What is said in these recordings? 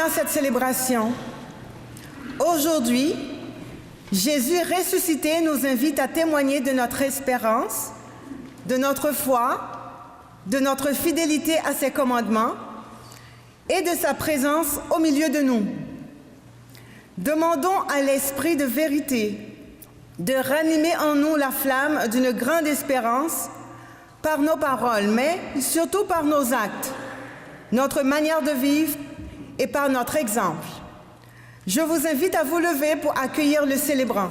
à cette célébration. Aujourd'hui, Jésus ressuscité nous invite à témoigner de notre espérance, de notre foi, de notre fidélité à ses commandements et de sa présence au milieu de nous. Demandons à l'Esprit de vérité de ranimer en nous la flamme d'une grande espérance par nos paroles, mais surtout par nos actes, notre manière de vivre et par notre exemple. Je vous invite à vous lever pour accueillir le célébrant.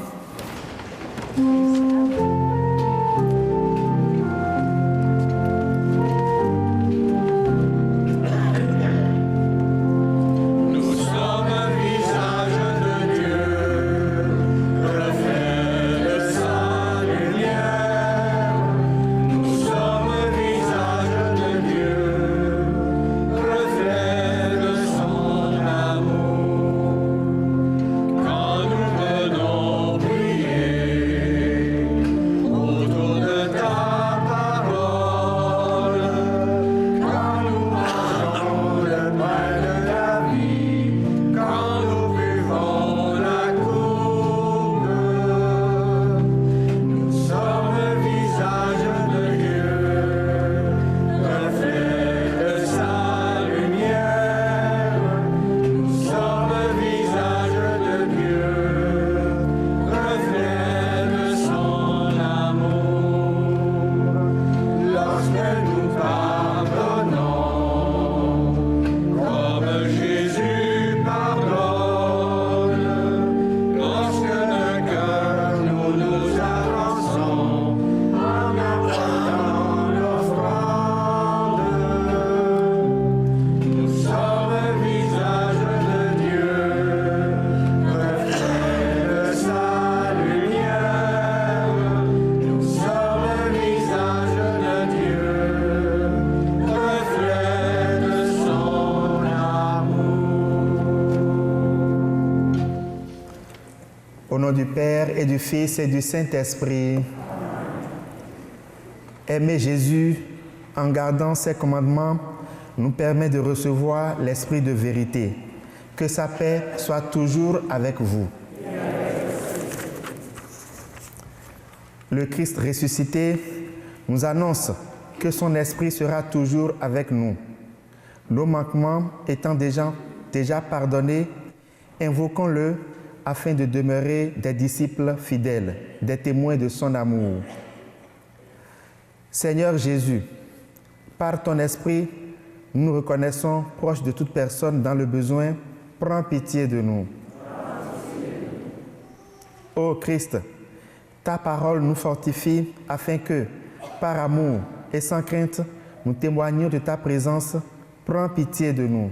Au nom du Père et du Fils et du Saint-Esprit, aimer Jésus en gardant ses commandements nous permet de recevoir l'Esprit de vérité. Que sa paix soit toujours avec vous. Le Christ ressuscité nous annonce que son Esprit sera toujours avec nous. Nos manquements étant déjà pardonnés, invoquons-le afin de demeurer des disciples fidèles, des témoins de son amour. Seigneur Jésus, par ton Esprit, nous nous reconnaissons proches de toute personne dans le besoin. Prends pitié de nous. Ô Christ, ta parole nous fortifie afin que, par amour et sans crainte, nous témoignions de ta présence. Prends pitié de nous.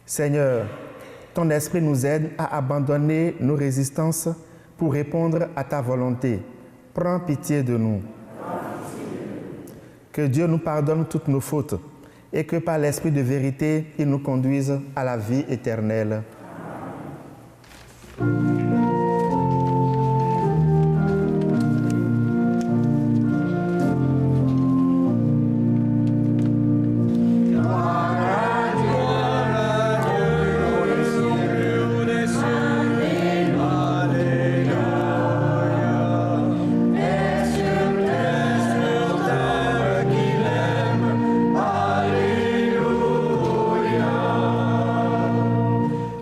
Seigneur, ton Esprit nous aide à abandonner nos résistances pour répondre à ta volonté. Prends pitié de nous. Que Dieu nous pardonne toutes nos fautes et que par l'Esprit de vérité, il nous conduise à la vie éternelle.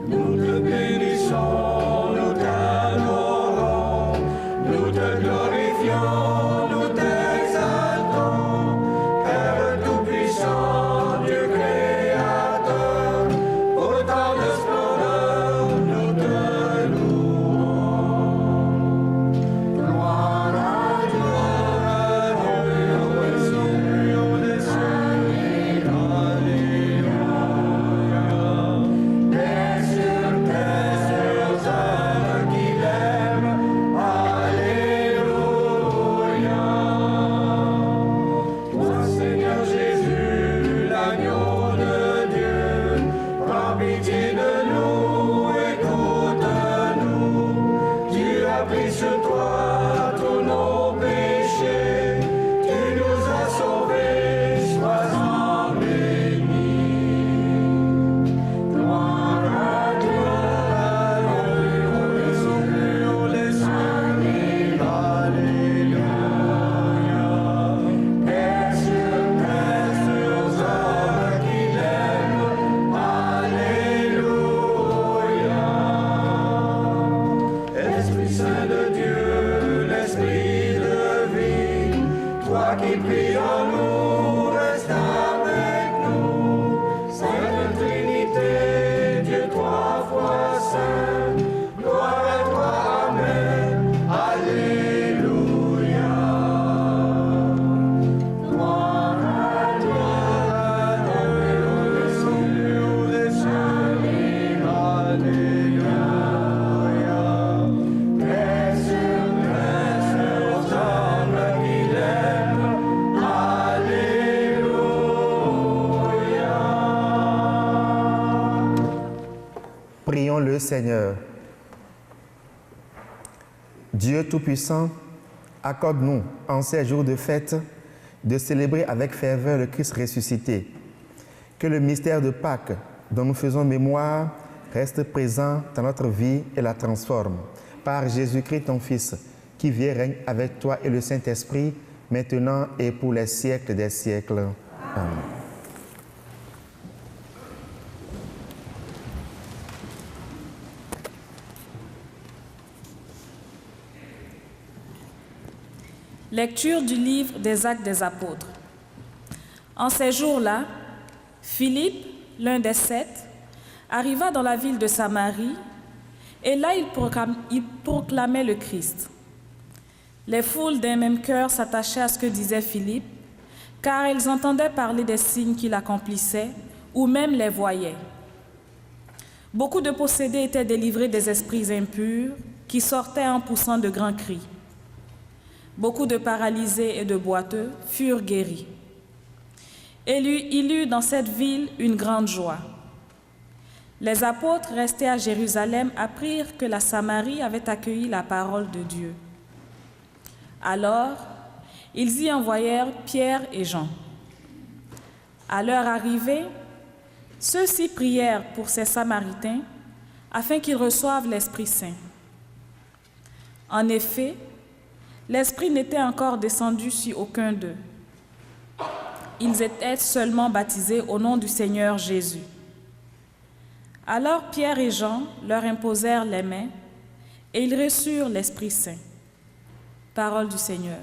Nous te bénissons. Prions le Seigneur. Dieu Tout-Puissant, accorde-nous, en ces jours de fête, de célébrer avec ferveur le Christ ressuscité. Que le mystère de Pâques, dont nous faisons mémoire, reste présent dans notre vie et la transforme. Par Jésus-Christ, ton Fils, qui vit et règne avec toi et le Saint-Esprit, maintenant et pour les siècles des siècles. Amen. Lecture du livre des Actes des Apôtres. En ces jours-là, Philippe, l'un des 7, arriva dans la ville de Samarie, et là il proclamait le Christ. Les foules d'un même cœur s'attachaient à ce que disait Philippe, car elles entendaient parler des signes qu'il accomplissait, ou même les voyaient. Beaucoup de possédés étaient délivrés des esprits impurs, qui sortaient en poussant de grands cris. Beaucoup de paralysés et de boiteux furent guéris. Il eut dans cette ville une grande joie. Les apôtres restés à Jérusalem apprirent que la Samarie avait accueilli la parole de Dieu. Alors, ils y envoyèrent Pierre et Jean. À leur arrivée, ceux-ci prièrent pour ces Samaritains afin qu'ils reçoivent l'Esprit Saint. En effet, l'Esprit n'était encore descendu sur aucun d'eux. Ils étaient seulement baptisés au nom du Seigneur Jésus. Alors Pierre et Jean leur imposèrent les mains et ils reçurent l'Esprit Saint. Parole du Seigneur.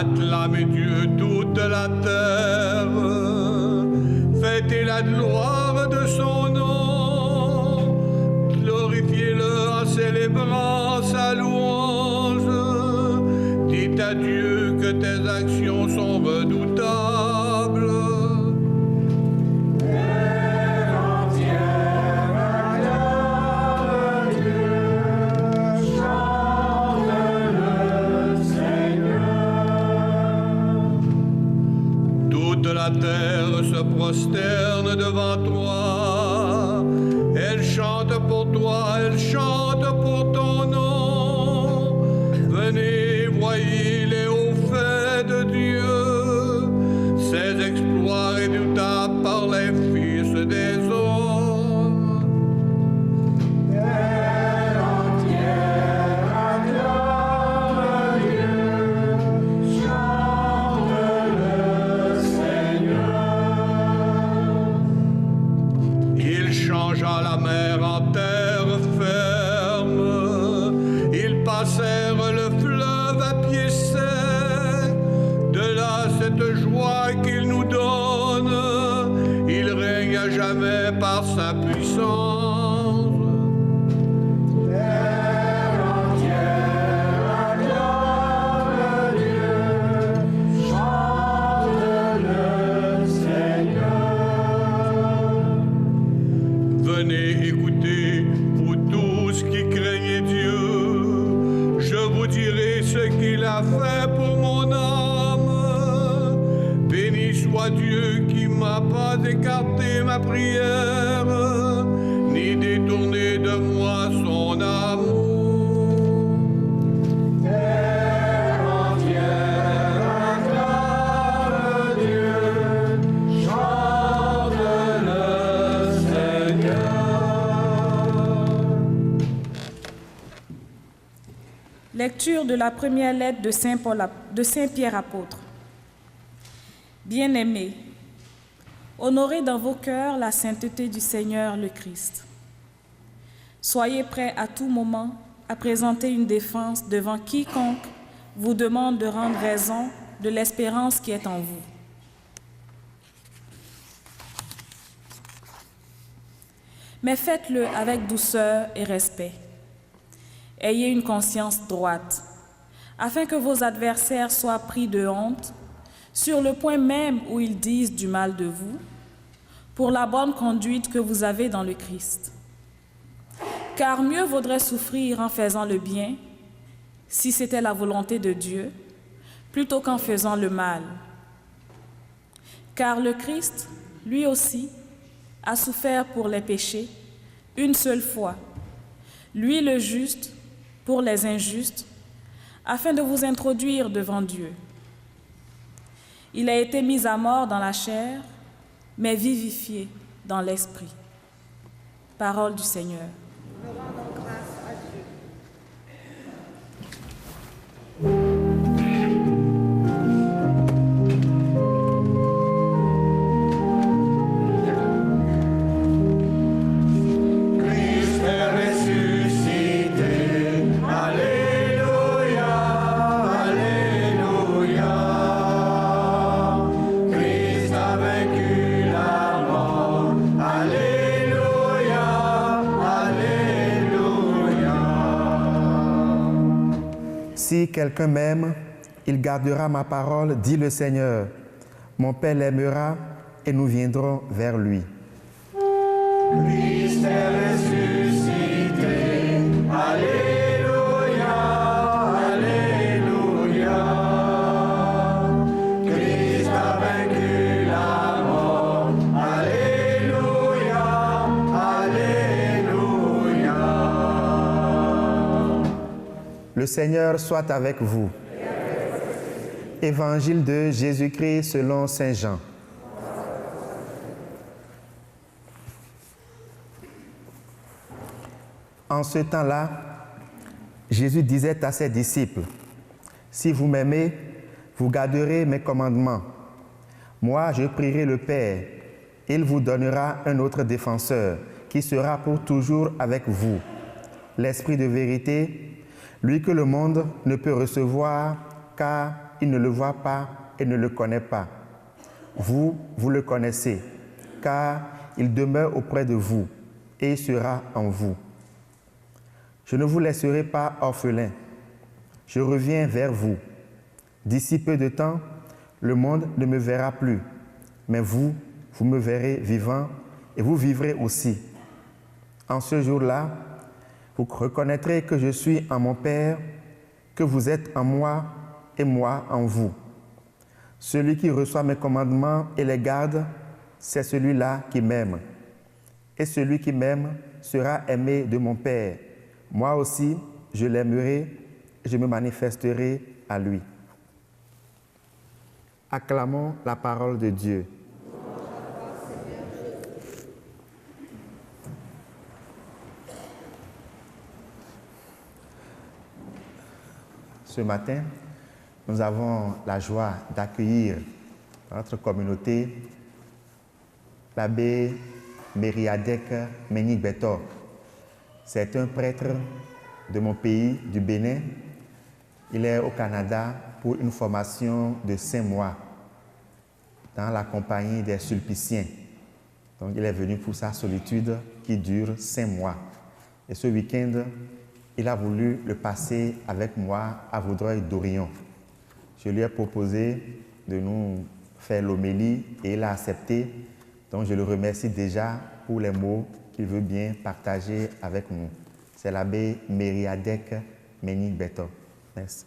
Acclamez Dieu toute la terre, fêtez la gloire de son nom, glorifiez-le en célébrant sa louange, dites à Dieu que tes actions sont redoutables. La terre se prosterne devant toi, elle chante pour toi, elle chante pour ton nom. Venez, voyez les hauts faits de Dieu, ses exploits redoutables par les fils des hommes. Changea la mer en terre ferme, ils passèrent le fleuve à pied sec. De là cette joie qu'il nous donne, il règne à jamais par sa puissance. Venez écouter, vous tous qui craignez Dieu, je vous dirai ce qu'il a fait pour mon âme. Béni soit Dieu qui m'a pas écarté ma prière, ni détourné de moi son amour. Lecture de la première lettre de Saint Pierre apôtre. Bien-aimés, honorez dans vos cœurs la sainteté du Seigneur le Christ. Soyez prêts à tout moment à présenter une défense devant quiconque vous demande de rendre raison de l'espérance qui est en vous. Mais faites-le avec douceur et respect. ayez une conscience droite, afin que vos adversaires soient pris de honte sur le point même où ils disent du mal de vous, pour la bonne conduite que vous avez dans le Christ. Car mieux vaudrait souffrir en faisant le bien, si c'était la volonté de Dieu, plutôt qu'en faisant le mal. Car le Christ, lui aussi, a souffert pour les péchés une seule fois, lui le juste pour les injustes, afin de vous introduire devant Dieu. Il a été mis à mort dans la chair, mais vivifié dans l'esprit. Parole du Seigneur. Nous rendons grâce à Dieu. Si quelqu'un m'aime, il gardera ma parole, dit le Seigneur. Mon Père l'aimera et nous viendrons vers lui. Christ est ressuscité. Alléluia, Alléluia. Christ a vaincu la mort. Alléluia, Alléluia. Le Seigneur soit avec vous. Évangile de Jésus-Christ selon saint Jean. En ce temps-là, Jésus disait à ses disciples, « Si vous m'aimez, vous garderez mes commandements. Moi, je prierai le Père, il vous donnera un autre défenseur qui sera pour toujours avec vous, l'Esprit de vérité, lui que le monde ne peut recevoir car il ne le voit pas et ne le connaît pas. Vous, vous le connaissez, car il demeure auprès de vous et il sera en vous. Je ne vous laisserai pas orphelins. Je reviens vers vous. D'ici peu de temps, le monde ne me verra plus, mais vous, vous me verrez vivant et vous vivrez aussi. En ce jour-là, vous reconnaîtrez que je suis en mon Père, que vous êtes en moi et moi en vous. Celui qui reçoit mes commandements et les garde, c'est celui-là qui m'aime. Et celui qui m'aime sera aimé de mon Père. Moi aussi, je l'aimerai et je me manifesterai à lui. Acclamons la parole de Dieu. Ce matin, nous avons la joie d'accueillir dans notre communauté l'abbé Mériadec Ménic-Betor. C'est un prêtre de mon pays, du Bénin. Il est au Canada pour une formation de 5 mois dans la compagnie des Sulpiciens. Donc il est venu pour sa solitude qui dure 5 mois. Et ce week-end, il a voulu le passer avec moi à Vaudreuil-Dorion. Je lui ai proposé de nous faire l'homélie et il a accepté. Donc je le remercie déjà pour les mots qu'il veut bien partager avec nous. C'est l'abbé Mériadec Ménic-Betor. Merci.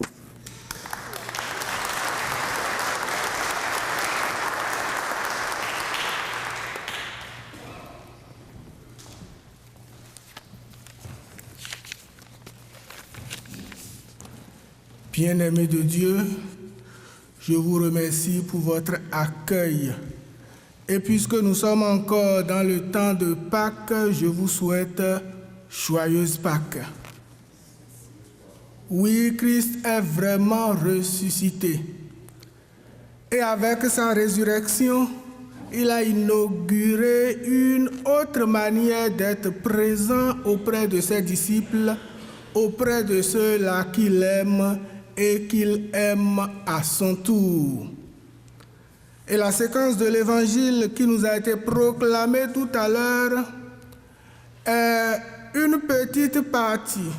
Bien-aimés de Dieu, je vous remercie pour votre accueil. Et puisque nous sommes encore dans le temps de Pâques, je vous souhaite joyeuse Pâques. Oui, Christ est vraiment ressuscité. Et avec sa résurrection, il a inauguré une autre manière d'être présent auprès de ses disciples, auprès de ceux-là qu'il aime et qu'il aime à son tour. Et la séquence de l'évangile qui nous a été proclamée tout à l'heure est une petite partie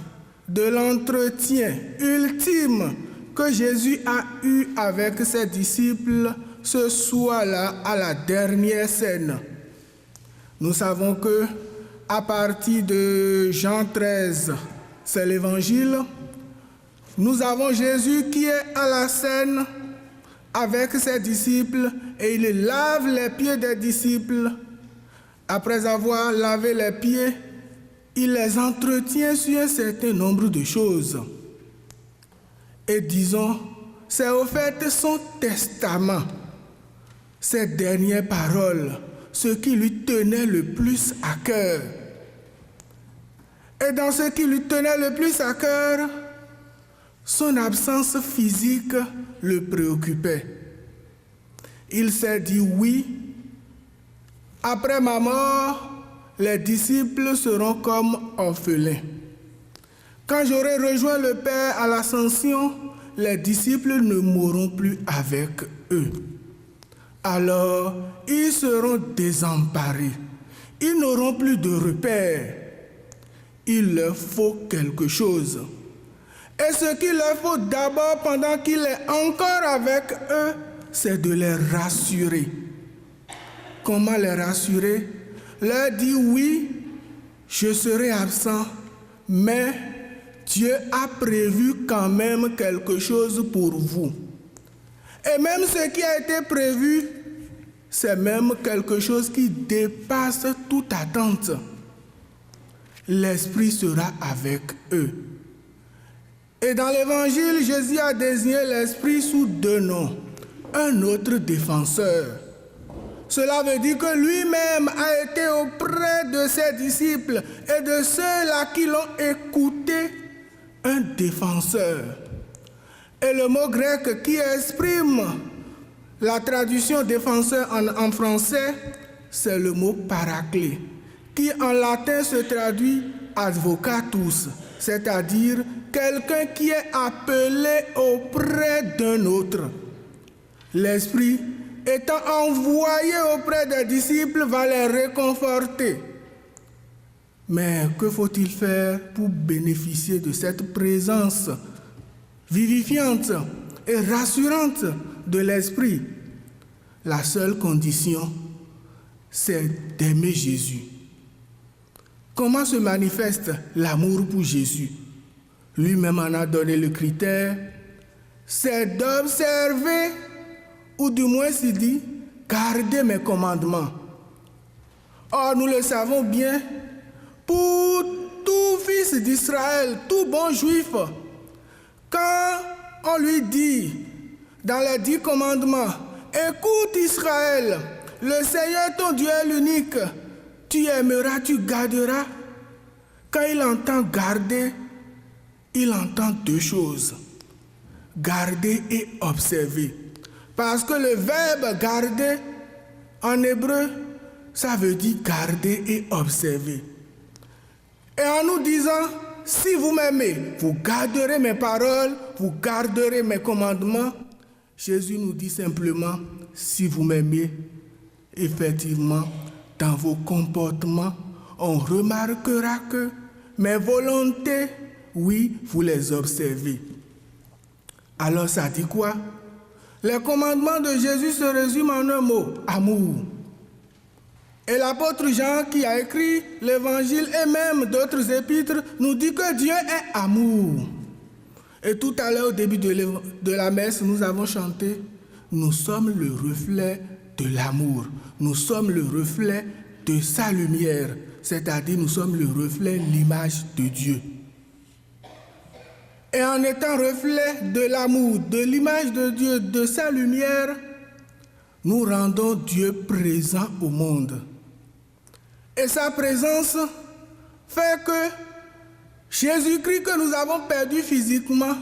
de l'entretien ultime que Jésus a eu avec ses disciples ce soir-là à la dernière scène. Nous savons que à partir de Jean 13, c'est l'évangile, nous avons Jésus qui est à la scène avec ses disciples et il lave les pieds des disciples. Après avoir lavé les pieds, il les entretient sur un certain nombre de choses. Et disons, c'est au fait son testament, ses dernières paroles, ce qui lui tenait le plus à cœur. Et dans ce qui lui tenait le plus à cœur, son absence physique le préoccupait. Il s'est dit oui, après ma mort, les disciples seront comme orphelins. Quand j'aurai rejoint le Père à l'ascension, les disciples ne mourront plus avec eux. Alors, ils seront désemparés. Ils n'auront plus de repères. Il leur faut quelque chose. Et ce qu'il leur faut d'abord pendant qu'il est encore avec eux, c'est de les rassurer. Comment les rassurer? Leur dire oui, je serai absent, mais Dieu a prévu quand même quelque chose pour vous. Et même ce qui a été prévu, c'est même quelque chose qui dépasse toute attente. L'Esprit sera avec eux. Et dans l'Évangile, Jésus a désigné l'Esprit sous deux noms. Un autre défenseur. Cela veut dire que lui-même a été auprès de ses disciples et de ceux-là qui l'ont écouté, un défenseur. Et le mot grec qui exprime la traduction défenseur en français, c'est le mot paraclet, qui en latin se traduit advocatus, c'est-à-dire quelqu'un qui est appelé auprès d'un autre. L'Esprit, étant envoyé auprès des disciples, va les réconforter. Mais que faut-il faire pour bénéficier de cette présence vivifiante et rassurante de l'Esprit? La seule condition, c'est d'aimer Jésus. Comment se manifeste l'amour pour Jésus? Lui-même en a donné le critère, c'est d'observer, ou du moins s'il dit, garder mes commandements. Or, nous le savons bien, pour tout fils d'Israël, tout bon juif, quand on lui dit, dans les 10 commandements, écoute Israël, le Seigneur ton Dieu est l'unique, tu aimeras, tu garderas. Quand il entend garder, il entend deux choses, garder et observer. Parce que le verbe garder, en hébreu, ça veut dire garder et observer. Et en nous disant, si vous m'aimez, vous garderez mes paroles, vous garderez mes commandements, Jésus nous dit simplement, si vous m'aimez, effectivement, dans vos comportements, on remarquera que mes volontés, oui, vous les observez. Alors ça dit quoi? Les commandements de Jésus se résument en un mot, amour. Et l'apôtre Jean qui a écrit l'évangile et même d'autres épîtres nous dit que Dieu est amour. Et tout à l'heure au début de la messe, nous avons chanté, nous sommes le reflet de l'amour. Nous sommes le reflet de sa lumière, c'est-à-dire nous sommes le reflet, l'image de Dieu. Et en étant reflet de l'amour, de l'image de Dieu, de sa lumière, nous rendons Dieu présent au monde. Et sa présence fait que Jésus-Christ que nous avons perdu physiquement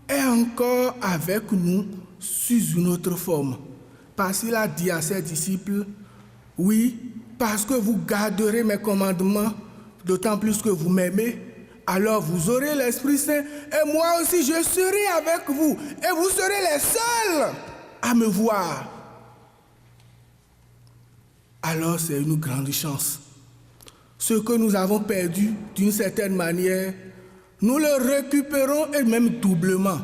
est encore avec nous sous une autre forme. Parce qu'il a dit à ses disciples, oui, parce que vous garderez mes commandements, d'autant plus que vous m'aimez, alors vous aurez l'Esprit Saint et moi aussi je serai avec vous et vous serez les seuls à me voir. Alors c'est une grande chance. Ce que nous avons perdu d'une certaine manière, nous le récupérons et même doublement.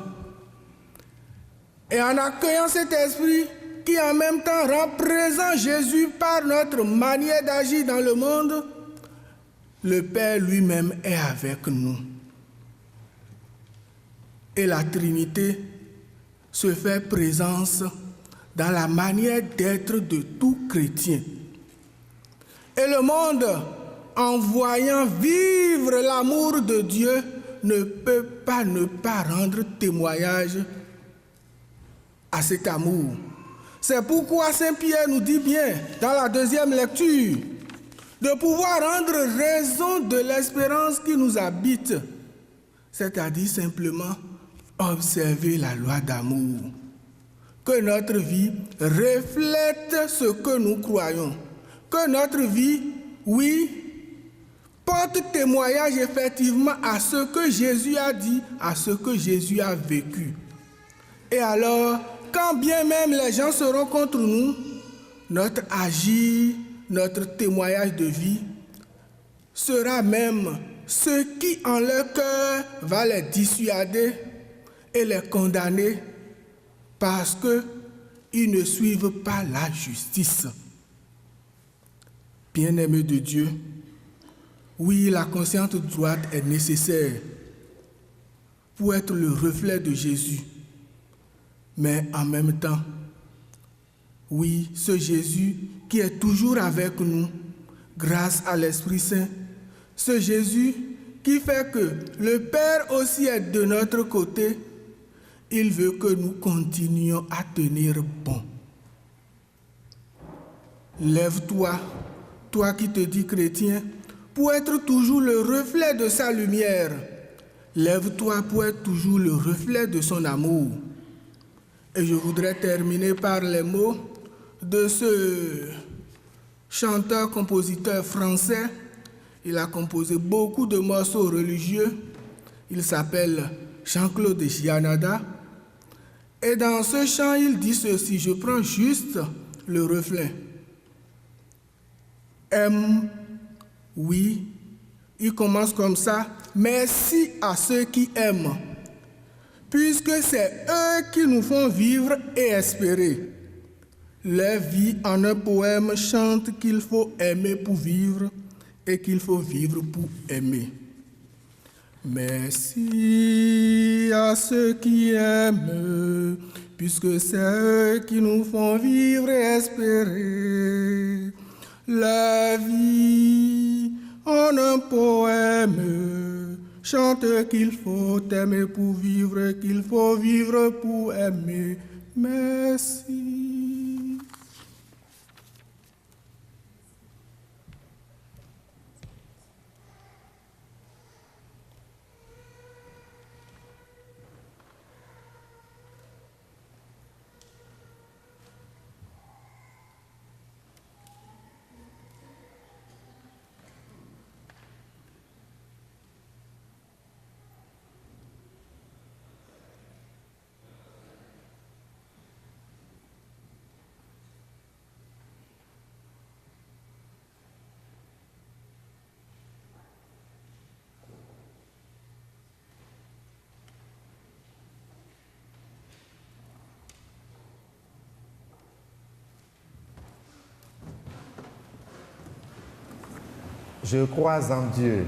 Et en accueillant cet esprit qui en même temps rend présent Jésus par notre manière d'agir dans le monde, le Père lui-même est avec nous. Et la Trinité se fait présence dans la manière d'être de tout chrétien. Et le monde, en voyant vivre l'amour de Dieu, ne peut pas ne pas rendre témoignage à cet amour. C'est pourquoi Saint Pierre nous dit bien, dans la deuxième lecture, de pouvoir rendre raison de l'espérance qui nous habite, c'est-à-dire simplement observer la loi d'amour. Que notre vie reflète ce que nous croyons. Que notre vie, oui, porte témoignage effectivement à ce que Jésus a dit, à ce que Jésus a vécu. Et alors, quand bien même les gens seront contre nous, notre agir, notre témoignage de vie sera même ce qui en leur cœur va les dissuader et les condamner parce qu'ils ne suivent pas la justice. Bien-aimés de Dieu, oui, la conscience droite est nécessaire pour être le reflet de Jésus. Mais en même temps, oui, ce Jésus qui est toujours avec nous grâce à l'Esprit Saint, ce Jésus qui fait que le Père aussi est de notre côté, il veut que nous continuions à tenir bon. Lève-toi, toi qui te dis chrétien, pour être toujours le reflet de sa lumière. Lève-toi pour être toujours le reflet de son amour. Et je voudrais terminer par les mots de ce chanteur-compositeur français. Il a composé beaucoup de morceaux religieux. Il s'appelle Jean-Claude Gianada. Et dans ce chant, il dit ceci, je prends juste le reflet. Aime, oui, il commence comme ça. Merci à ceux qui aiment, puisque c'est eux qui nous font vivre et espérer. Leur vie en un poème chante qu'il faut aimer pour vivre et qu'il faut vivre pour aimer. Merci à ceux qui aiment, puisque c'est eux qui nous font vivre et espérer. La vie en un poème chante qu'il faut aimer pour vivre, qu'il faut vivre pour aimer. Merci. Je crois en Dieu.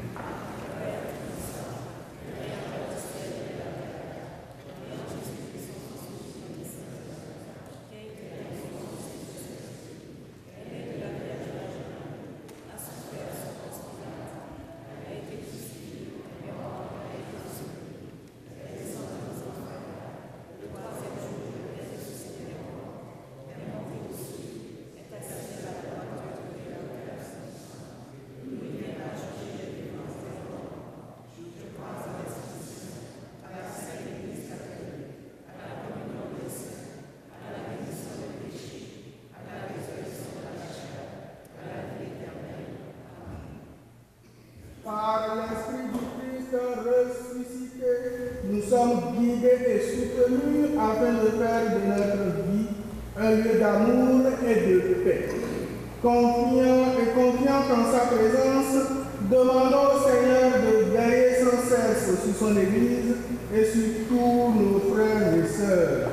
Par l'Esprit du Christ ressuscité, nous sommes guidés et soutenus afin de faire de notre vie un lieu d'amour et de paix. Confiants en sa présence, demandons au Seigneur de veiller sans sans cesse sur son Église et sur tous nos frères et sœurs.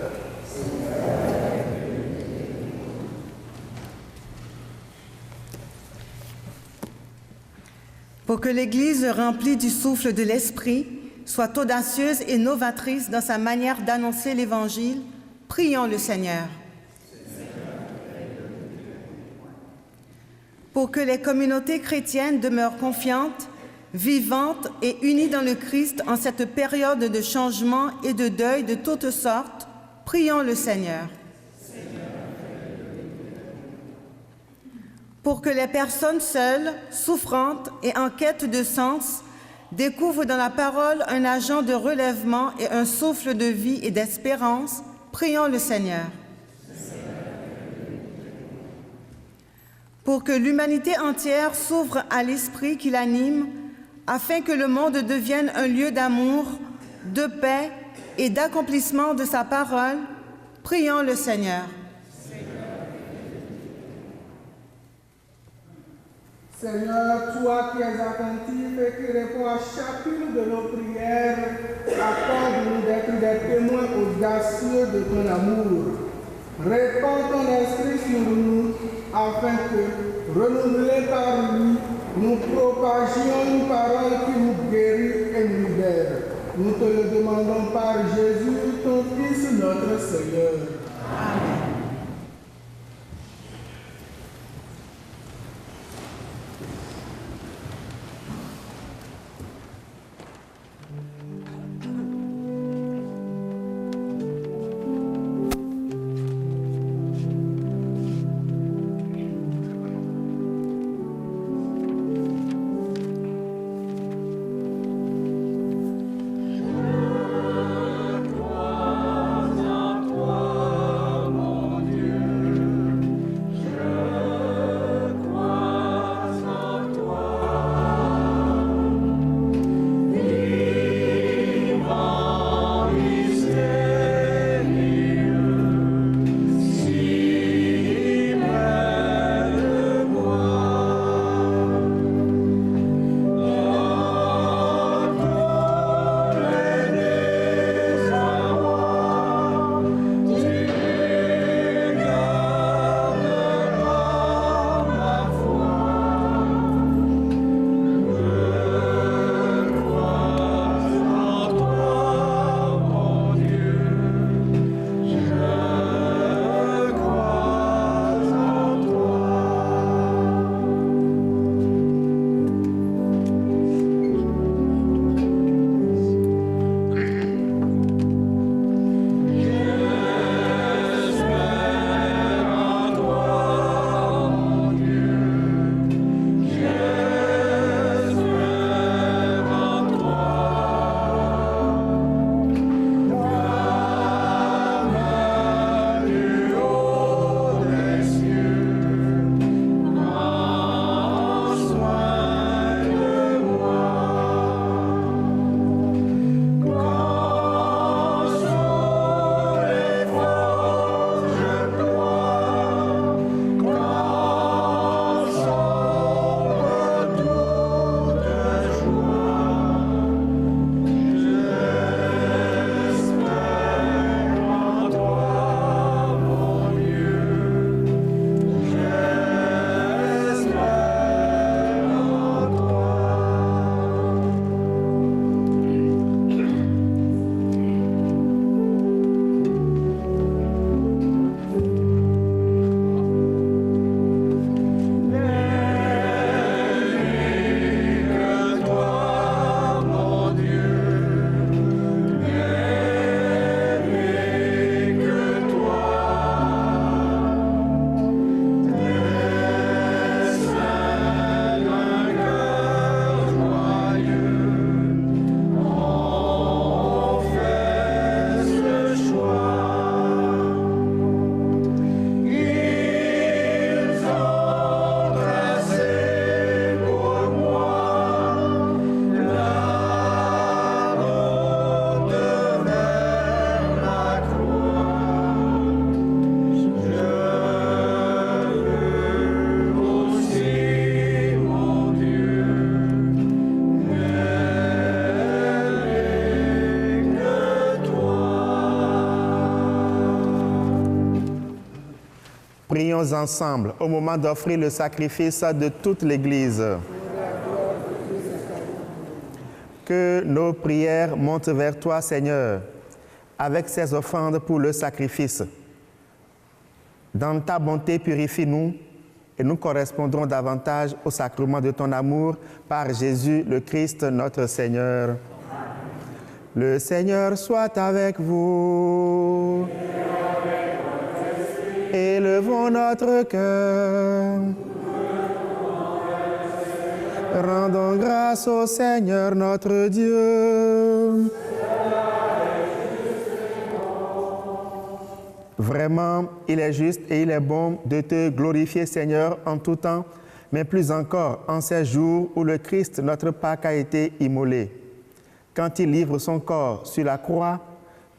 Pour que l'Église remplie du souffle de l'Esprit soit audacieuse et novatrice dans sa manière d'annoncer l'Évangile, prions le Seigneur. Pour que les communautés chrétiennes demeurent confiantes, vivantes et unies dans le Christ en cette période de changement et de deuil de toutes sortes, prions le Seigneur. Pour que les personnes seules, souffrantes et en quête de sens découvrent dans la parole un agent de relèvement et un souffle de vie et d'espérance, prions le Seigneur. Pour que l'humanité entière s'ouvre à l'esprit qui l'anime, afin que le monde devienne un lieu d'amour, de paix et d'accomplissement de sa parole, prions le Seigneur. Seigneur, toi qui es attentif et qui réponds à chacune de nos prières, accorde-nous d'être des témoins audacieux de ton amour. Répands ton esprit sur nous, afin que, renouvelés par lui, nous propagions une parole qui nous guérit et nous libère. Nous te le demandons par Jésus, ton Fils, notre Seigneur. Amen. Toi, Prions ensemble au moment d'offrir le sacrifice de toute l'Église. Que nos prières montent vers toi, Seigneur, avec ces offrandes pour le sacrifice. Dans ta bonté, purifie-nous et nous correspondrons davantage au sacrement de ton amour par Jésus le Christ, notre Seigneur. Le Seigneur soit avec vous. Élevons notre cœur. Rendons grâce au Seigneur notre Dieu. Vraiment, il est juste et il est bon de te glorifier, Seigneur, en tout temps, mais plus encore en ces jours où le Christ, notre Pâque, a été immolé. Quand il livre son corps sur la croix,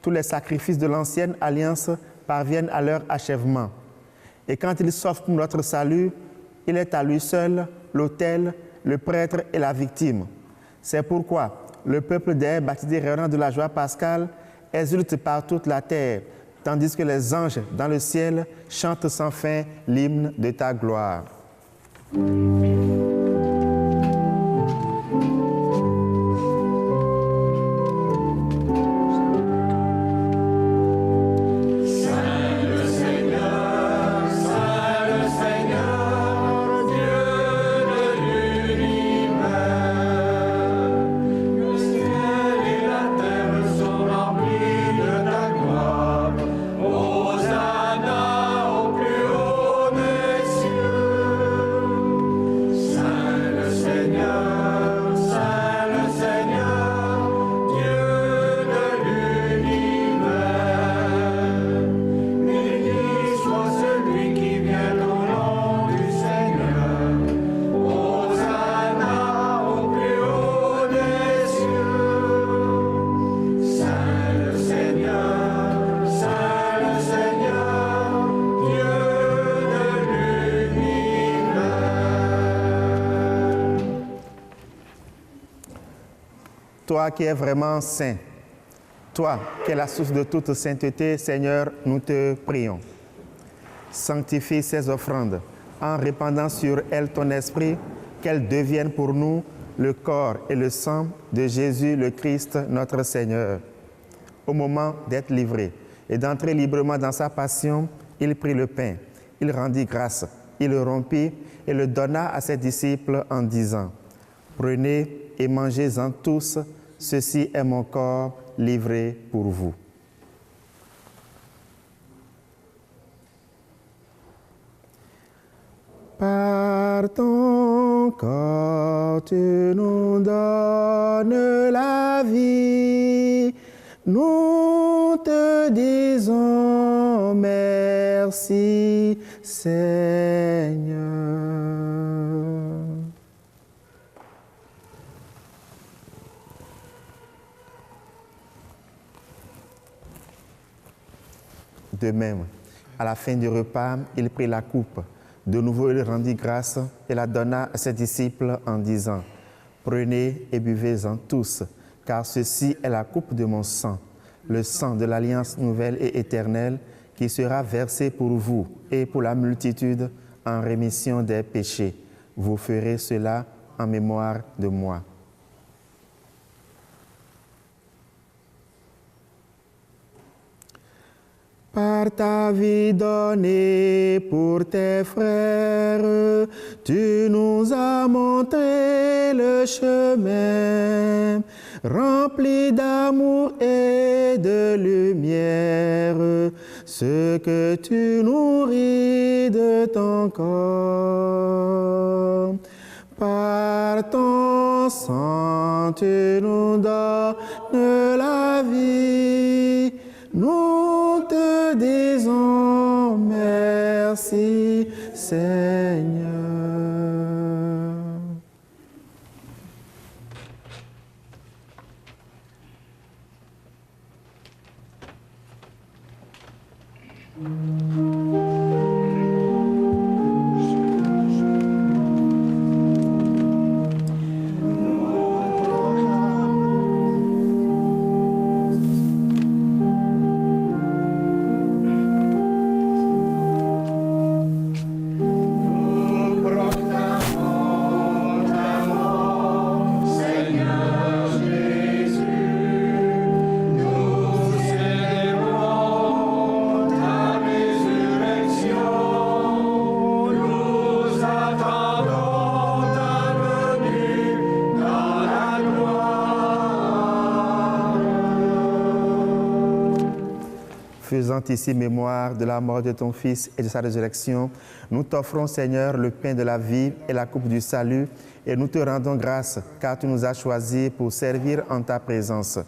tous les sacrifices de l'ancienne alliance parviennent à leur achèvement. Et quand il s'offre pour notre salut, il est à lui seul l'autel, le prêtre et la victime. C'est pourquoi le peuple des baptisés rayonnant de la joie pascale exulte par toute la terre, tandis que les anges dans le ciel chantent sans fin l'hymne de ta gloire. Toi qui es vraiment saint, toi qui es la source de toute sainteté, Seigneur, nous te prions. Sanctifie ces offrandes en répandant sur elles ton esprit, qu'elles deviennent pour nous le corps et le sang de Jésus le Christ, notre Seigneur. Au moment d'être livré et d'entrer librement dans sa passion, il prit le pain, il rendit grâce, il le rompit et le donna à ses disciples en disant : « Prenez et mangez-en tous, ceci est mon corps livré pour vous. » Par ton corps, tu nous donnes la vie. Nous te disons merci, Seigneur. De même, à la fin du repas, il prit la coupe. De nouveau, il rendit grâce et la donna à ses disciples en disant : « Prenez et buvez-en tous, car ceci est la coupe de mon sang, le sang de l'alliance nouvelle et éternelle, qui sera versé pour vous et pour la multitude en rémission des péchés. Vous ferez cela en mémoire de moi. » Par ta vie donnée pour tes frères, tu nous as montré le chemin, rempli d'amour et de lumière, ce que tu nourris de ton corps. Par ton sang, tu nous donnes la vie. Nous te disons merci, Seigneur. faisant ici mémoire de la mort de ton Fils et de sa résurrection, nous t'offrons, Seigneur, le pain de la vie et la coupe du salut, et nous te rendons grâce, car tu nous as choisis pour servir en ta présence.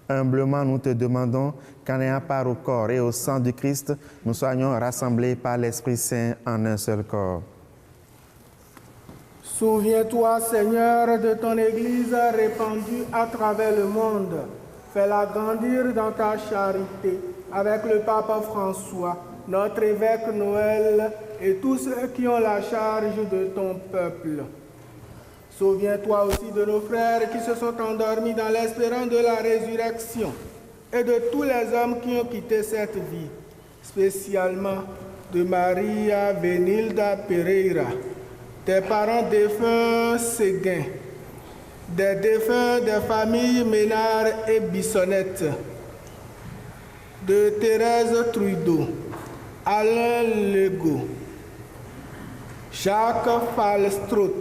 Humblement, nous te demandons qu'en ayant part au corps et au sang du Christ, nous soyons rassemblés par l'Esprit Saint en un seul corps. Souviens-toi, Seigneur, de ton Église répandue à travers le monde. Fais-la grandir dans ta charité avec le pape François, notre évêque Noël et tous ceux qui ont la charge de ton peuple. Souviens-toi aussi de nos frères qui se sont endormis dans l'espérance de la résurrection et de tous les hommes qui ont quitté cette vie, spécialement de Maria Benilda Pereira, des parents défunts Séguin, des défunts des familles Ménard et Bissonnette, de Thérèse Trudeau, Alain Legault, Jacques Falstroth.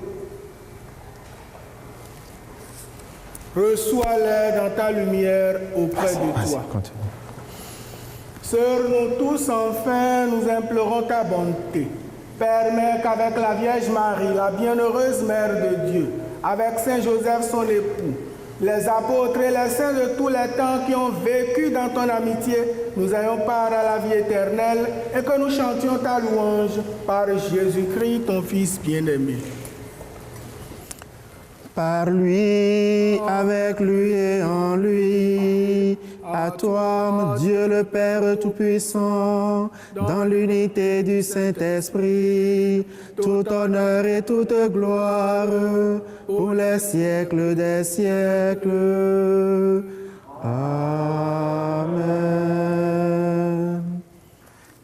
Reçois-les dans ta lumière auprès de toi. Sœurs, nous tous, enfin, nous implorons ta bonté. Permets qu'avec la Vierge Marie, la bienheureuse Mère de Dieu, avec Saint Joseph, son époux, les apôtres et les saints de tous les temps qui ont vécu dans ton amitié, nous ayons part à la vie éternelle et que nous chantions ta louange par Jésus-Christ, ton Fils bien-aimé. Par lui, avec lui et en lui, à toi, Dieu le Père Tout-Puissant, dans l'unité du Saint-Esprit, tout honneur et toute gloire, pour les siècles des siècles. Amen.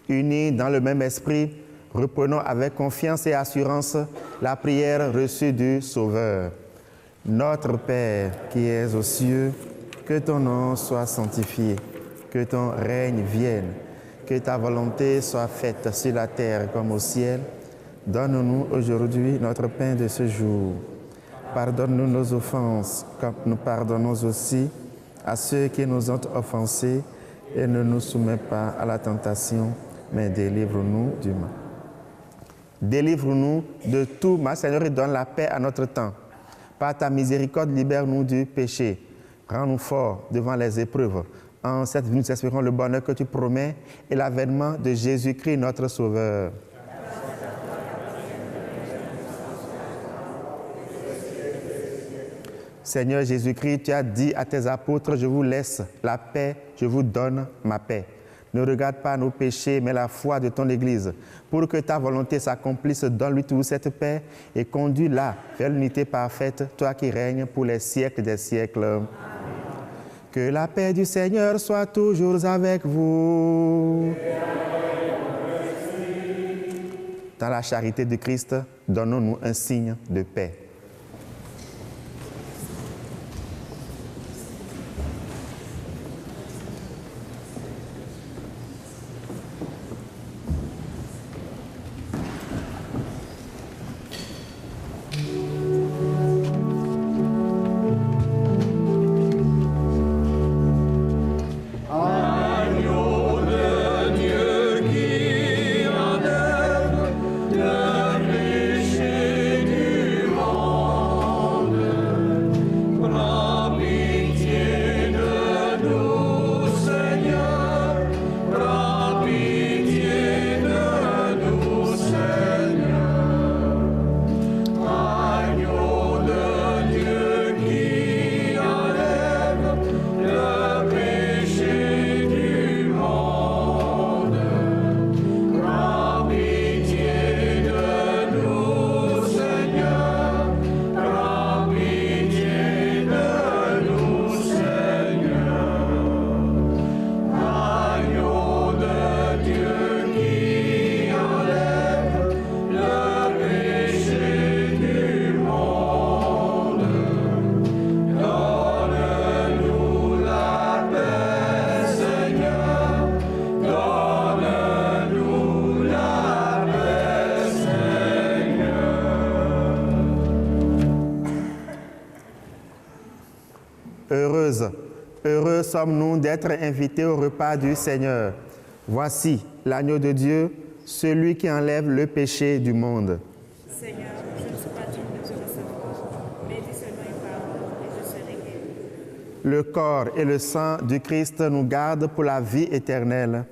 Unis dans le même esprit, reprenons avec confiance et assurance la prière reçue du Sauveur. Notre Père qui es aux cieux, que ton nom soit sanctifié, que ton règne vienne, que ta volonté soit faite sur la terre comme au ciel. Donne-nous aujourd'hui notre pain de ce jour. Pardonne-nous nos offenses, comme nous pardonnons aussi à ceux qui nous ont offensés, et ne nous soumets pas à la tentation, mais délivre-nous du mal. Délivre-nous de tout mal, Seigneur, et donne la paix à notre temps. Par ta miséricorde, libère-nous du péché. Rends-nous forts devant les épreuves. En cette vie, nous espérons le bonheur que tu promets et l'avènement de Jésus-Christ, notre Sauveur. Seigneur Jésus-Christ, tu as dit à tes apôtres, je vous laisse la paix, je vous donne ma paix. Ne regarde pas nos péchés, mais la foi de ton Église. Pour que ta volonté s'accomplisse, donne-lui toujours cette paix et conduis-la vers l'unité parfaite, toi qui règnes pour les siècles des siècles. Amen. Que la paix du Seigneur soit toujours avec vous. Dans la charité de Christ, donnons-nous un signe de paix. Heureux sommes-nous d'être invités au repas du Seigneur. Voici l'agneau de Dieu, celui qui enlève le péché du monde. Seigneur, je ne suis pas digne de te recevoir, mais dis seulement une parole et je serai guéri. Le corps et le sang du Christ nous gardent pour la vie éternelle.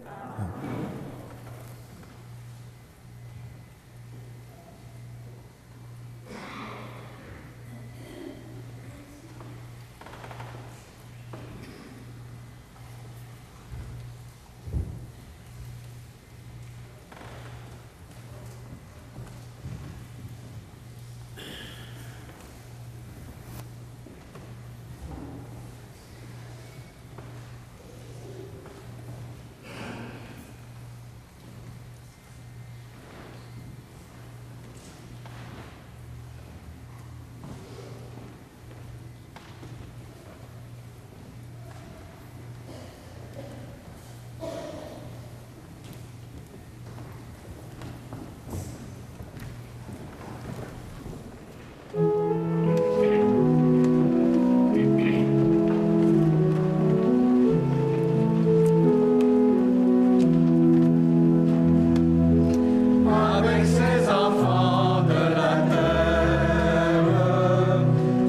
Avec ses enfants de la terre,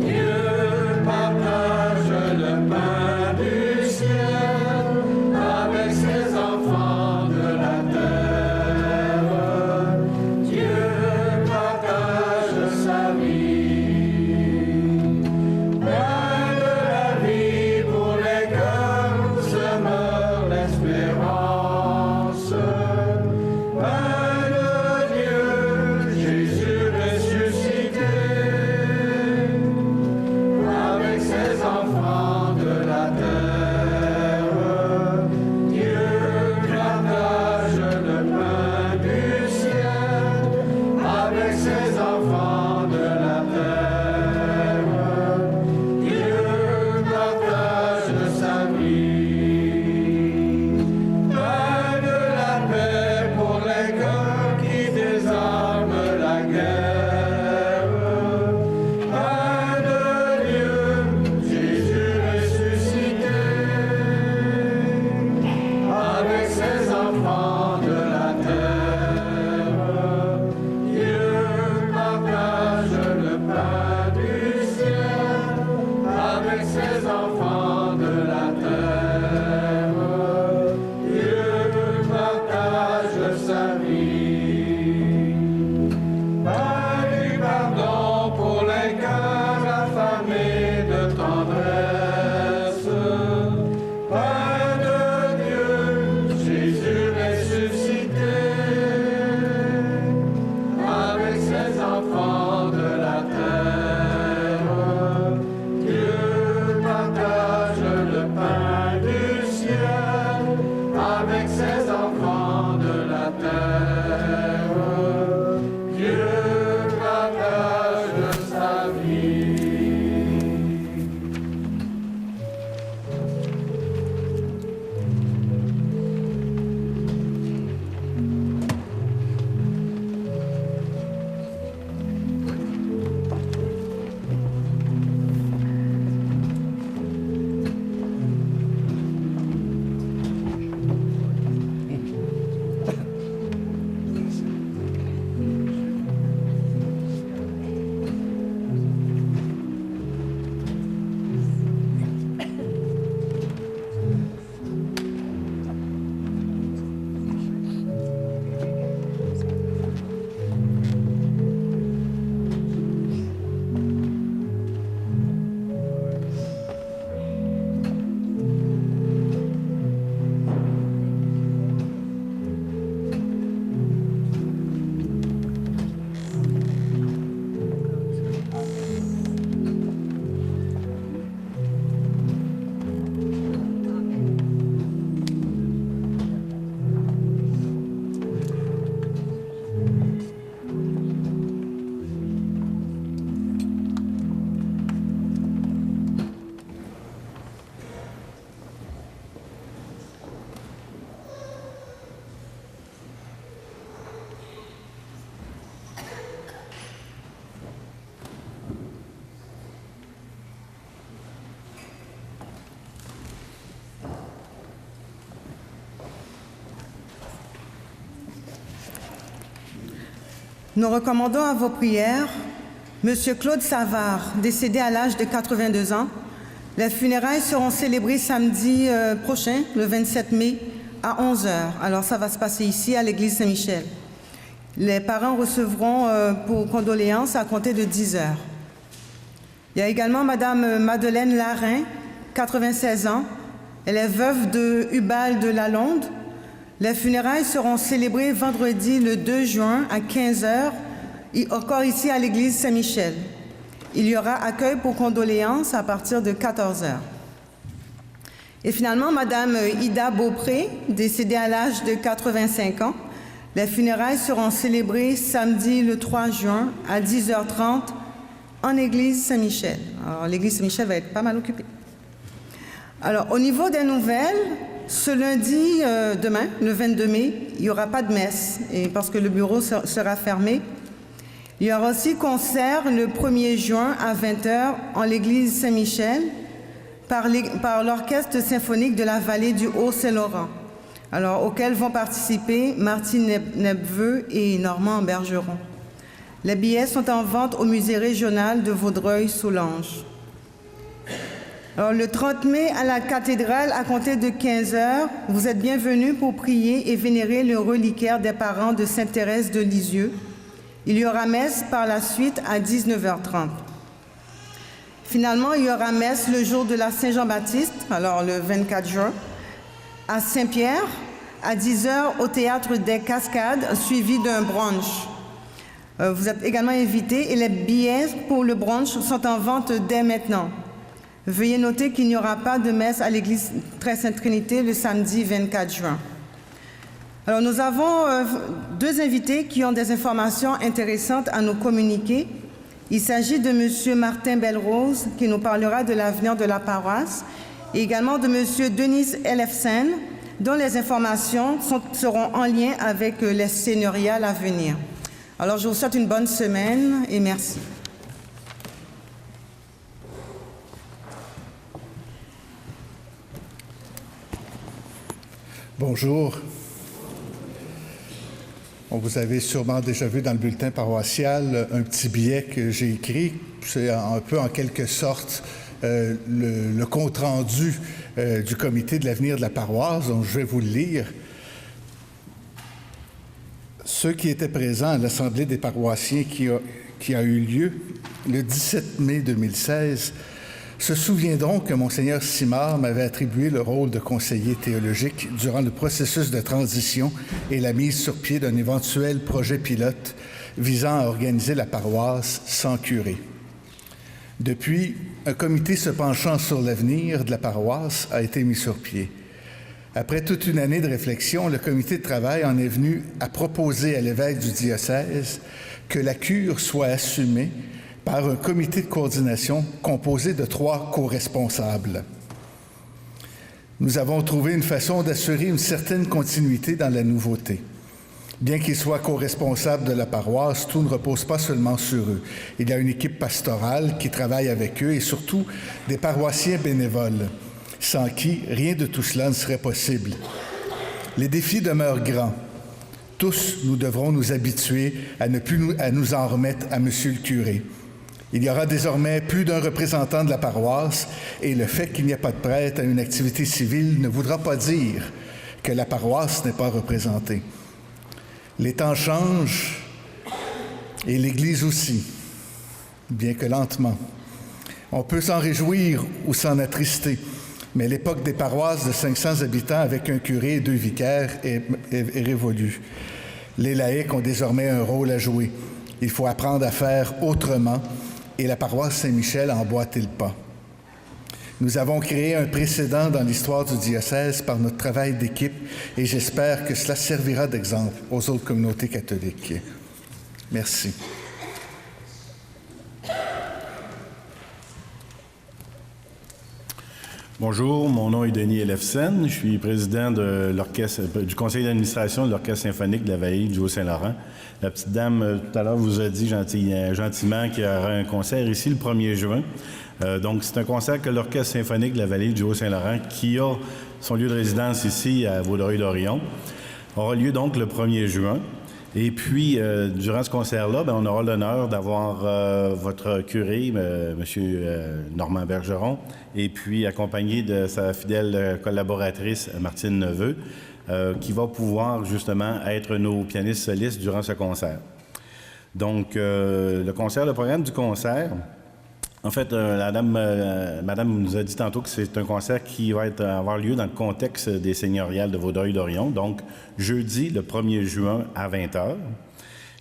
Dieu partage le pain du ciel. Avec ses enfants de la terre, Dieu partage sa vie. Pain de la vie pour les cœurs où se meurt l'espérance. Pain de Dieu, Jésus ressuscité, avec ses enfants de la terre, Dieu partage le pain du ciel, avec ses enfants de la terre, Dieu partage sa vie. Pain de la paix pour les cœurs qui désarment la guerre. Pain de Dieu, Jésus ressuscité, avec ses enfants de la terre. Dieu partage le pain du ciel, avec ses enfants de la terre. Dieu partage sa vie. Pain du pardon pour les cœurs affamés de tendresse. Pain de Dieu, Jésus ressuscité, avec ses enfants de la terre. Dieu partage le pain du ciel, avec ses enfants de la terre. Dieu partage sa vie. Nous recommandons à vos prières M. Claude Savard, décédé à l'âge de 82 ans. Les funérailles seront célébrées samedi prochain, le 27 mai, à 11h. Alors, ça va se passer ici, à l'église Saint-Michel. Les parents recevront pour condoléances à compter de 10h. Il y a également Madame Madeleine Larin, 96 ans. Elle est veuve de Hubal de Lalonde. Les funérailles seront célébrées vendredi le 2 juin à 15h, encore ici à l'église Saint-Michel. Il y aura accueil pour condoléances à partir de 14h. Et finalement, Madame Ida Beaupré, décédée à l'âge de 85 ans. Les funérailles seront célébrées samedi le 3 juin à 10h30 en église Saint-Michel. Alors, l'église Saint-Michel va être pas mal occupée. Alors, au niveau des nouvelles, ce lundi, demain, le 22 mai, il n'y aura pas de messe parce que le bureau sera fermé. Il y aura aussi concert le 1er juin à 20h en l'église Saint-Michel par l'Orchestre symphonique de la vallée du Haut-Saint-Laurent, alors auquel vont participer Martine Nepveux et Normand Bergeron. Les billets sont en vente au musée régional de Vaudreuil-Soulanges. Alors, le 30 mai, à la cathédrale, à compter de 15h, vous êtes bienvenus pour prier et vénérer le reliquaire des parents de Sainte Thérèse de Lisieux. Il y aura messe par la suite à 19h30. Finalement, il y aura messe le jour de la Saint-Jean-Baptiste, alors le 24 juin, à Saint-Pierre, à 10h au Théâtre des Cascades, suivi d'un brunch. Vous êtes également invités et les billets pour le brunch sont en vente dès maintenant. Veuillez noter qu'il n'y aura pas de messe à l'église Très Sainte Trinité le samedi 24 juin. Alors, nous avons deux invités qui ont des informations intéressantes à nous communiquer. Il s'agit de M. Martin Belrose, qui nous parlera de l'avenir de la paroisse, et également de M. Denis Elefsen, dont les informations seront en lien avec les seigneuriales à venir. Alors, je vous souhaite une bonne semaine et merci. Bonjour. Vous avez sûrement déjà vu dans le bulletin paroissial un petit billet que j'ai écrit. C'est un peu en quelque sorte le compte-rendu du comité de l'avenir de la paroisse, donc je vais vous le lire. Ceux qui étaient présents à l'Assemblée des paroissiens qui a eu lieu le 17 mai 2016 se souviendront que Monseigneur Simard m'avait attribué le rôle de conseiller théologique durant le processus de transition et la mise sur pied d'un éventuel projet pilote visant à organiser la paroisse sans curé. Depuis, un comité se penchant sur l'avenir de la paroisse a été mis sur pied. Après toute une année de réflexion, le comité de travail en est venu à proposer à l'évêque du diocèse que la cure soit assumée par un comité de coordination composé de 3 co-responsables. Nous avons trouvé une façon d'assurer une certaine continuité dans la nouveauté. Bien qu'ils soient co-responsables de la paroisse, tout ne repose pas seulement sur eux. Il y a une équipe pastorale qui travaille avec eux et surtout des paroissiens bénévoles, sans qui rien de tout cela ne serait possible. Les défis demeurent grands. Tous, nous devrons nous habituer à ne plus nous en remettre à Monsieur le curé. Il y aura désormais plus d'un représentant de la paroisse et le fait qu'il n'y ait pas de prêtre à une activité civile ne voudra pas dire que la paroisse n'est pas représentée. Les temps changent et l'Église aussi, bien que lentement. On peut s'en réjouir ou s'en attrister, mais l'époque des paroisses de 500 habitants avec un curé et 2 vicaires est révolue. Les laïcs ont désormais un rôle à jouer. Il faut apprendre à faire autrement et la paroisse Saint-Michel a emboîté le pas. Nous avons créé un précédent dans l'histoire du diocèse par notre travail d'équipe et j'espère que cela servira d'exemple aux autres communautés catholiques. Merci. Bonjour, mon nom est Denis Elefsen. Je suis président de du conseil d'administration de l'Orchestre symphonique de la vallée du Haut-Saint-Laurent. La petite dame, tout à l'heure, vous a dit gentiment qu'il y aura un concert ici le 1er juin. Donc, c'est un concert que l'Orchestre symphonique de la vallée du Haut-Saint-Laurent, qui a son lieu de résidence ici à Vaudreuil-Dorion, aura lieu donc le 1er juin. Et puis, durant ce concert-là, on aura l'honneur d'avoir votre curé, M. Normand Bergeron, et puis accompagné de sa fidèle collaboratrice, Martine Neveu, qui va pouvoir justement être nos pianistes solistes durant ce concert. Donc, le programme du concert, en fait, Madame nous a dit tantôt que c'est un concert qui va avoir lieu dans le contexte des seigneuriales de Vaudreuil-Dorion, donc jeudi, le 1er juin à 20h.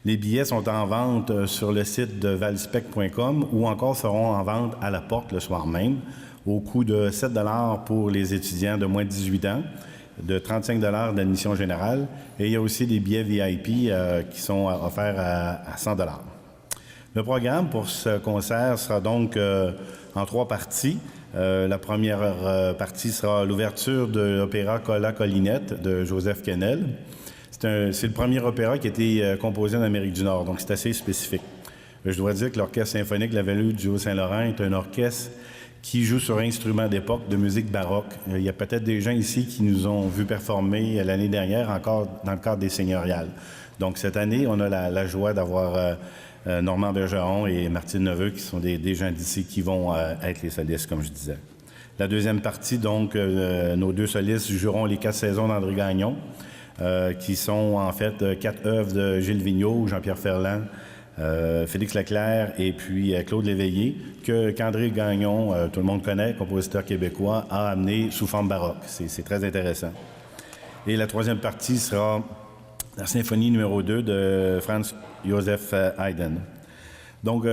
Les billets sont en vente sur le site de valspec.com ou encore seront en vente à la porte le soir même, au coût de 7 $ pour les étudiants de moins de 18 ans, de 35 $ d'admission générale, et il y a aussi des billets VIP qui sont offerts à 100 $. Le programme pour ce concert sera donc en 3 parties. La première partie sera l'ouverture de l'opéra Cola Collinette de Joseph Kennel. C'est le premier opéra qui a été composé en Amérique du Nord, donc c'est assez spécifique. Je dois dire que l'Orchestre symphonique de la Vallée du Haut-Saint-Laurent est un orchestre qui joue sur instruments d'époque de musique baroque. Il y a peut-être des gens ici qui nous ont vu performer l'année dernière encore dans le cadre des seigneuriales. Donc cette année, on a la joie d'avoir Normand Bergeron et Martine Neveu, qui sont des gens d'ici qui vont être les solistes, comme je disais. La deuxième partie, donc, nos 2 solistes joueront les 4 saisons d'André Gagnon, qui sont en fait 4 œuvres de Gilles Vigneault, Jean-Pierre Ferland, Félix Leclerc et puis Claude Léveillé, qu'André Gagnon, tout le monde connaît, compositeur québécois, a amené sous forme baroque. C'est très intéressant. Et la troisième partie sera la symphonie numéro 2 de Franz Joseph Haydn. Donc,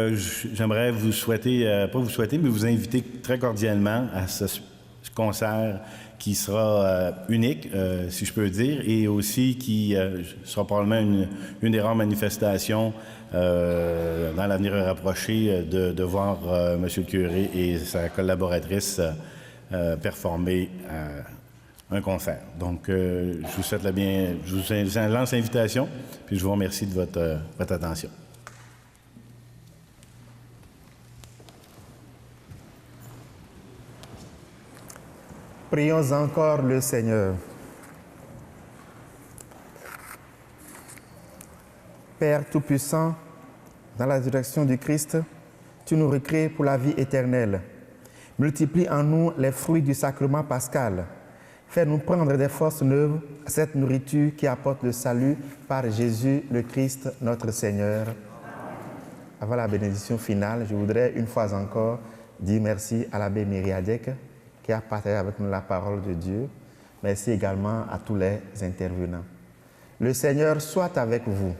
j'aimerais vous souhaiter, pas vous souhaiter, mais vous inviter très cordialement à ce concert qui sera unique, si je peux dire, et aussi qui sera probablement une des rares manifestations dans l'avenir rapproché de voir M. le curé et sa collaboratrice performer un concert. Donc, je vous souhaite je vous lance l'invitation, puis je vous remercie de votre attention. Prions encore le Seigneur. Père Tout-Puissant, dans la direction du Christ, tu nous recrées pour la vie éternelle. Multiplie en nous les fruits du sacrement pascal. Fais-nous prendre des forces neuves à cette nourriture qui apporte le salut par Jésus le Christ, notre Seigneur. Avant la bénédiction finale, je voudrais une fois encore dire merci à l'abbé Myriadec qui a partagé avec nous la parole de Dieu. Merci également à tous les intervenants. Le Seigneur soit avec vous.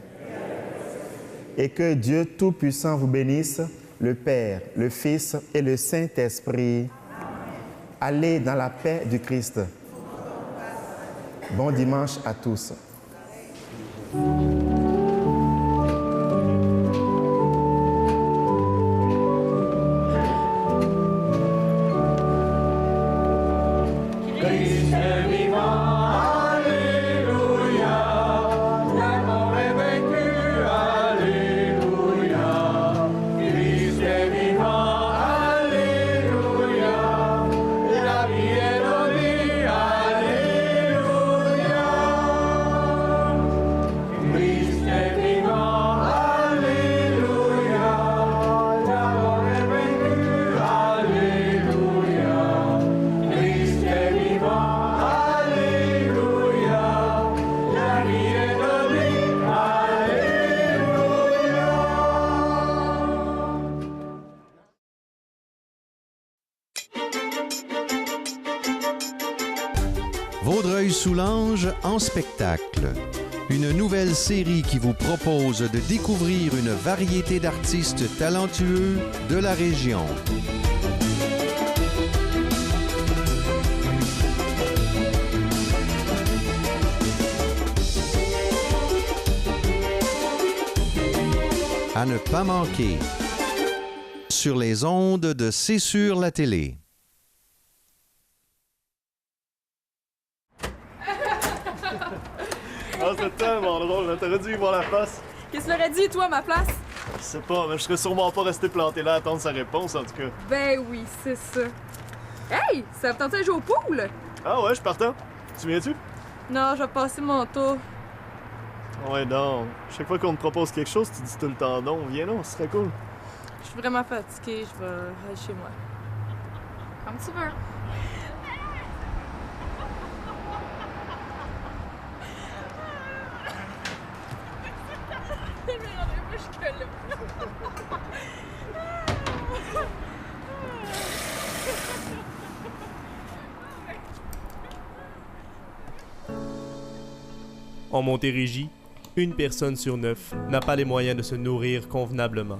Et que Dieu Tout-Puissant vous bénisse, le Père, le Fils et le Saint-Esprit. Allez dans la paix du Christ. Bon dimanche à tous. Vaudreuil-Soulanges en spectacle. Une nouvelle série qui vous propose de découvrir une variété d'artistes talentueux de la région. À ne pas manquer. Sur les ondes de C'est sur la télé. Ah, c'est tellement drôle, t'aurais dû y voir la face. Qu'est-ce que tu l'aurais dit, toi, à ma place? Je sais pas, mais je serais sûrement pas resté planté là à attendre sa réponse, en tout cas. Ben oui, c'est ça. Hey, ça vous tentait de jouer au pool? Ah ouais, je suis partant. Tu viens-tu? Non, je vais passer mon tour. Ouais, donc. Chaque fois qu'on te propose quelque chose, tu dis tout le temps non. Viens non, ce serait cool. Je suis vraiment fatiguée, je vais aller chez moi. Comme tu veux. En Montérégie, une personne sur 9 n'a pas les moyens de se nourrir convenablement.